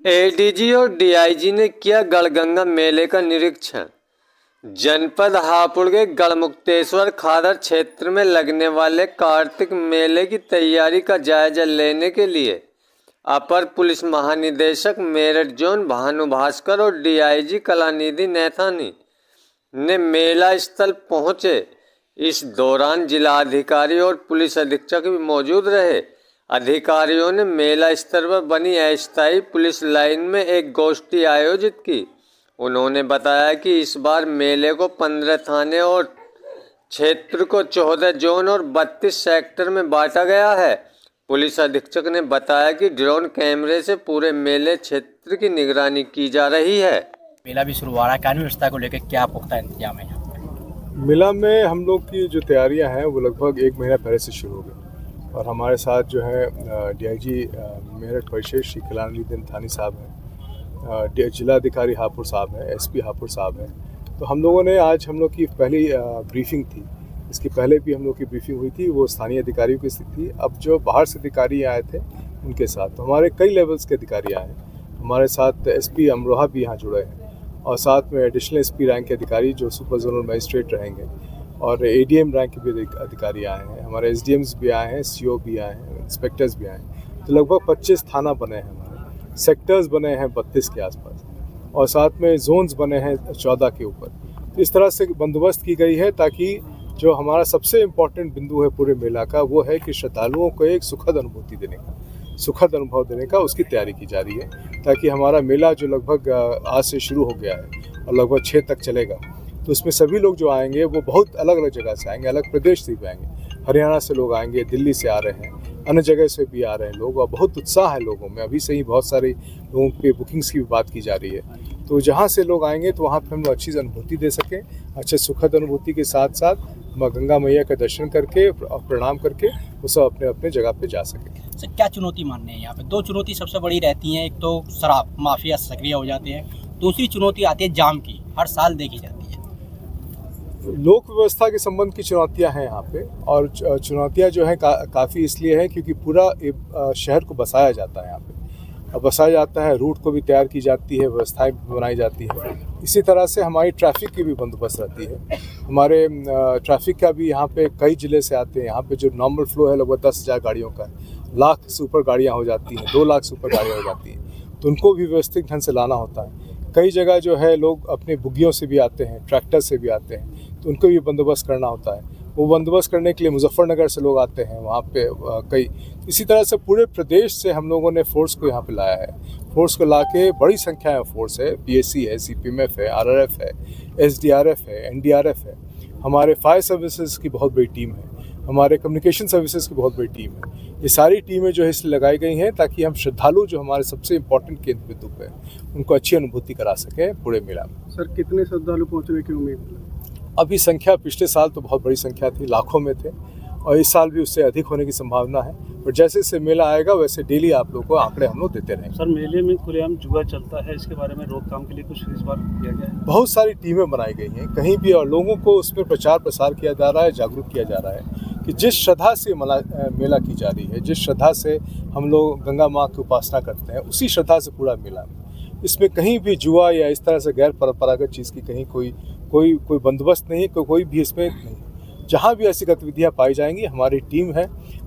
ADG और DIG ने किया गढ़गंगा मेले का निरीक्षण। जनपद हापुड़ के गढ़मुक्तेश्वर खादर क्षेत्र में लगने वाले कार्तिक मेले की तैयारी का जायजा लेने के लिए अपर पुलिस महानिदेशक मेरठ जोन भानु भास्कर और डीआईजी कलानिधि नैथानी ने मेला स्थल पहुंचे। इस दौरान जिलाधिकारी और पुलिस अधीक्षक भी मौजूद रहे। अधिकारियों ने मेला स्थल पर बनी अस्थायी पुलिस लाइन में एक गोष्ठी आयोजित की। उन्होंने बताया कि इस बार मेले को 15 थाने और क्षेत्र को 14 जोन और 32 सेक्टर में बांटा गया है। पुलिस अधीक्षक ने बताया कि ड्रोन कैमरे से पूरे मेले क्षेत्र की निगरानी की जा रही है। मेला भी शुरू हो रहा है, कानून व्यवस्था को लेकर क्या पुख्ता इंतजाम है? मेला में हम लोग की जो तैयारियां हैं वो लगभग 1 महीना पहले से शुरू हो गई और हमारे साथ जो है डीआईजी मेरठ परिषद श्री कलानिधि नैथानी साहब हैं, जिलाधिकारी हापुड़ साहब हैं, एसपी हापुड़ साहब हैं। तो हम लोगों ने आज हम लोग की पहली ब्रीफिंग थी। इसके पहले भी हम लोग की ब्रीफिंग हुई थी, वो स्थानीय अधिकारियों की थी। अब जो बाहर से अधिकारी आए थे उनके साथ, तो हमारे कई लेवल्स के अधिकारी आए हैं। हमारे साथ एसपी अमरोहा भी यहाँ जुड़े हैं और साथ में एडिशनल एसपी रैंक के अधिकारी जो सुपर जोनल मजिस्ट्रेट रहेंगे और एडीएम रैंक के भी अधिकारी आए हैं। हमारे एसडीएम्स भी आए हैं, सीओ भी आए हैं, इंस्पेक्टर्स भी आए हैं। तो लगभग 25 थाना बने हैं, हमारे सेक्टर्स बने हैं 32 के आसपास और साथ में जोन्स बने हैं 14 के ऊपर। तो इस तरह से बंदोबस्त की गई है ताकि जो हमारा सबसे इम्पोर्टेंट बिंदु है पूरे मेला का, वो है कि श्रद्धालुओं को एक सुखद अनुभूति देने का, सुखद अनुभव देने का उसकी तैयारी की जा रही है ताकि हमारा मेला जो लगभग आज से शुरू हो गया है और लगभग 6 तक चलेगा, तो उसमें सभी लोग जो आएंगे वो बहुत अलग अलग जगह से आएंगे, अलग प्रदेश से भी आएंगे। हरियाणा से लोग आएंगे, दिल्ली से आ रहे हैं, अन्य जगह से भी आ रहे हैं लोग और बहुत उत्साह है लोगों में। अभी से ही बहुत सारे लोगों के बुकिंग्स की भी बात की जा रही है। तो जहाँ से लोग आएंगे तो वहाँ पर हम लोग अच्छी अनुभूति दे सकें, अच्छे सुखद अनुभूति के साथ साथ माँ गंगा मैया का दर्शन करके और प्रणाम करके वो सब अपने अपने जगह पे जा सकें। सर, क्या चुनौती मानने हैं यहाँ पे? 2 चुनौती सबसे बड़ी रहती हैं। एक तो शराब माफिया सक्रिय हो जाते हैं, दूसरी चुनौती आती है जाम की, हर साल देखी जाती है। लोक व्यवस्था के संबंध की चुनौतियां हैं यहाँ पे और चुनौतियां जो हैं काफ़ी इसलिए हैं क्योंकि पूरा शहर को बसाया जाता है यहाँ पे। अब बसाया जाता है, रूट को भी तैयार की जाती है, व्यवस्थाएं बनाई जाती है। इसी तरह से हमारी ट्रैफिक की भी बंदोबस्त रहती है। हमारे ट्रैफिक का भी यहाँ पे कई ज़िले से आते हैं। यहाँ पे जो नॉर्मल फ्लो है लगभग 10,000 गाड़ियों का, 1 लाख से ऊपर गाड़ियाँ हो जाती हैं, 2 लाख से ऊपर गाड़ियाँ हो जाती हैं, तो उनको भी व्यवस्थित ढंग से लाना होता है। कई जगह जो है लोग अपने बुग्गियों से भी आते हैं, ट्रैक्टर से भी आते हैं, तो उनको भी बंदोबस्त करना होता है। वो बंदोबस्त करने के लिए मुजफ्फरनगर से लोग आते हैं, वहाँ पे कई इसी तरह से पूरे प्रदेश से हम लोगों ने फोर्स को यहाँ पे लाया है। फोर्स को ला के बड़ी संख्या में फोर्स है, पीएसी है, सीपीएमएफ है, आरआरएफ है, एसडीआरएफ है, एनडीआरएफ है। हमारे फायर सर्विसेज की बहुत बड़ी टीम है, हमारे कम्युनिकेशन सर्विसेज की बहुत बड़ी टीम है। ये सारी टीमें जो है इसलिए लगाई गई हैं ताकि हम श्रद्धालु जो हमारे सबसे इम्पोर्टेंट केंद्र बिंदु पे उनको अच्छी अनुभूति करा सकें पूरे मेला में। सर, कितने श्रद्धालु पहुँचने की उम्मीद? अभी संख्या पिछले साल तो बहुत बड़ी संख्या थी, लाखों में थे और इस साल भी उससे अधिक होने की संभावना है। और जैसे जैसे मेला आएगा वैसे डेली आप लोगों को आंकड़े हम लोग देते रहेंगे। सर, मेले में खुलेआम जुआ चलता है, इसके बारे में रोकथाम के लिए कुछ इस बार किया गया है? बहुत सारी टीमें बनाई गई हैं कहीं भी और लोगों को उसमें प्रचार प्रसार किया जा रहा है, जागरूक किया जा रहा है कि जिस श्रद्धा से मेला की जा रही है, जिस श्रद्धा से हम लोग गंगा माँ की उपासना करते हैं, उसी श्रद्धा से पूरा मेला में इसमें कहीं भी जुआ या इस तरह से गैर परंपरागत चीज़ की कहीं कोई बंदोबस्त नहीं, कोई भी इसमें नहीं। जहाँ भी ऐसी गतिविधियाँ पाई जाएंगी हमारी टीम है,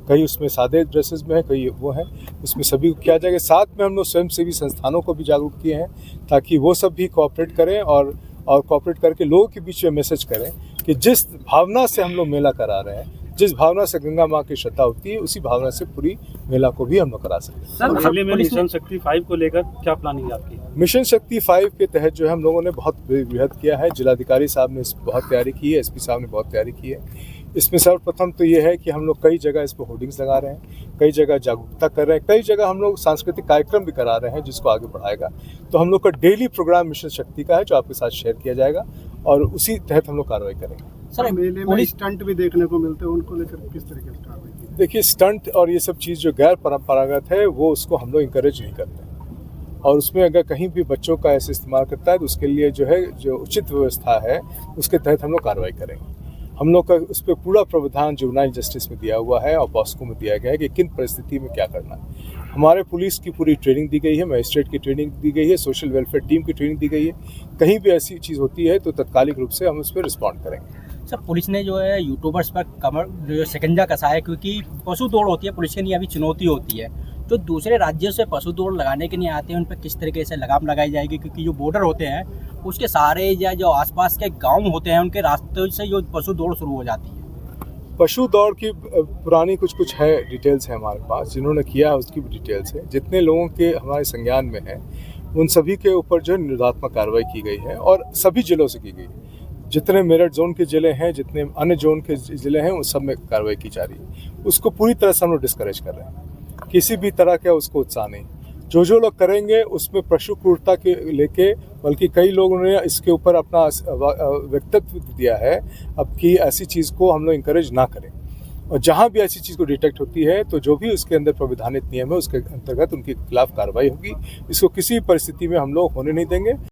कई उसमें सादे ड्रेसेस में है, कई वो हैं, उसमें सभी को किया जाएगा। साथ में हम लोग स्वयंसेवी संस्थानों को भी जागरूक किए हैं ताकि वो सब भी कोऑपरेट करें और कोऑपरेट करके लोगों के बीच में मैसेज करें कि जिस भावना से हम लोग मेला करा रहे हैं, जिस भावना से गंगा माँ की श्रद्धा होती है, उसी भावना से पूरी मेला को भी हम लोग करा सकते हैं। सर, मेले में मिशन शक्ति 5 को लेकर क्या प्लानिंग है आपकी? मिशन शक्ति 5 के तहत जो है हम लोगों ने बहुत वृहद किया है। जिलाधिकारी साहब ने बहुत तैयारी की है, एसपी साहब ने बहुत तैयारी की है। इसमें सर्वप्रथम तो ये है कि हम लोग कई जगह इस पर होर्डिंग्स लगा रहे हैं, कई जगह जागरूकता कर रहे हैं, कई जगह हम लोग सांस्कृतिक कार्यक्रम भी करा रहे हैं जिसको आगे बढ़ाएगा। तो हम लोग का डेली प्रोग्राम मिशन शक्ति का है जो आपके साथ शेयर किया जाएगा और उसी तहत हम लोग कार्रवाई करेंगे। सर, मेले में स्टंट भी देखने को मिलते हैं, उनको लेकर किस तरीके से कार्रवाई की? देखिए, स्टंट और ये सब चीज़ जो गैर परंपरागत है वो उसको हम लोग इंकरेज नहीं करते और उसमें अगर कहीं भी बच्चों का ऐसे इस्तेमाल करता है तो उसके लिए जो है जो उचित व्यवस्था है उसके तहत हम लोग कार्रवाई करेंगे। हम लोग का उस पर पूरा प्रावधान जुवेनाइल जस्टिस में दिया हुआ है और पॉस्को में दिया गया है कि किन परिस्थिति में क्या करना है। हमारे पुलिस की पूरी ट्रेनिंग दी गई है, मजिस्ट्रेट की ट्रेनिंग दी गई है, सोशल वेलफेयर टीम की ट्रेनिंग दी गई है। कहीं भी ऐसी चीज़ होती है तो तत्कालिक रूप से हम उस पर रिस्पॉन्ड करेंगे। सर पुलिस ने जो है यूट्यूबर्स पर कमर जो शिकंजा कसा है, क्योंकि पशु दौड़ होती है, पुलिस के लिए अभी चुनौती होती है। जो दूसरे राज्यों से पशु दौड़ लगाने के लिए आते हैं उन पर किस तरीके से लगाम लगाई जाएगी, क्योंकि जो बॉर्डर होते हैं उसके सारे या जो आसपास के गांव होते हैं उनके रास्ते से जो पशु दौड़ शुरू हो जाती है। पशु दौड़ की पुरानी कुछ है डिटेल्स है हमारे पास, जिन्होंने किया है उसकी भी डिटेल्स है। जितने लोगों के हमारे संज्ञान में है उन सभी के ऊपर जो है निरोधात्मक कार्रवाई की गई है और सभी जिलों से की गई है। जितने मेरठ जोन के ज़िले हैं, जितने अन्य जोन के ज़िले हैं, उन सब में कार्रवाई की जा रही है। उसको पूरी तरह से हम लोग डिस्करेज कर रहे हैं, किसी भी तरह का उसको उत्साह नहीं। जो लोग करेंगे उसमें पशु क्रूरता के लेके, बल्कि कई लोगों ने इसके ऊपर अपना व्यक्तित्व दिया है अब कि ऐसी चीज़ को हम लोग इंकरेज ना करें। और जहाँ भी ऐसी चीज़ को डिटेक्ट होती है तो जो भी उसके अंदर प्रविधानित नियम है उसके अंतर्गत उनके खिलाफ कार्रवाई होगी। इसको किसी भी परिस्थिति में हम लोग होने नहीं देंगे।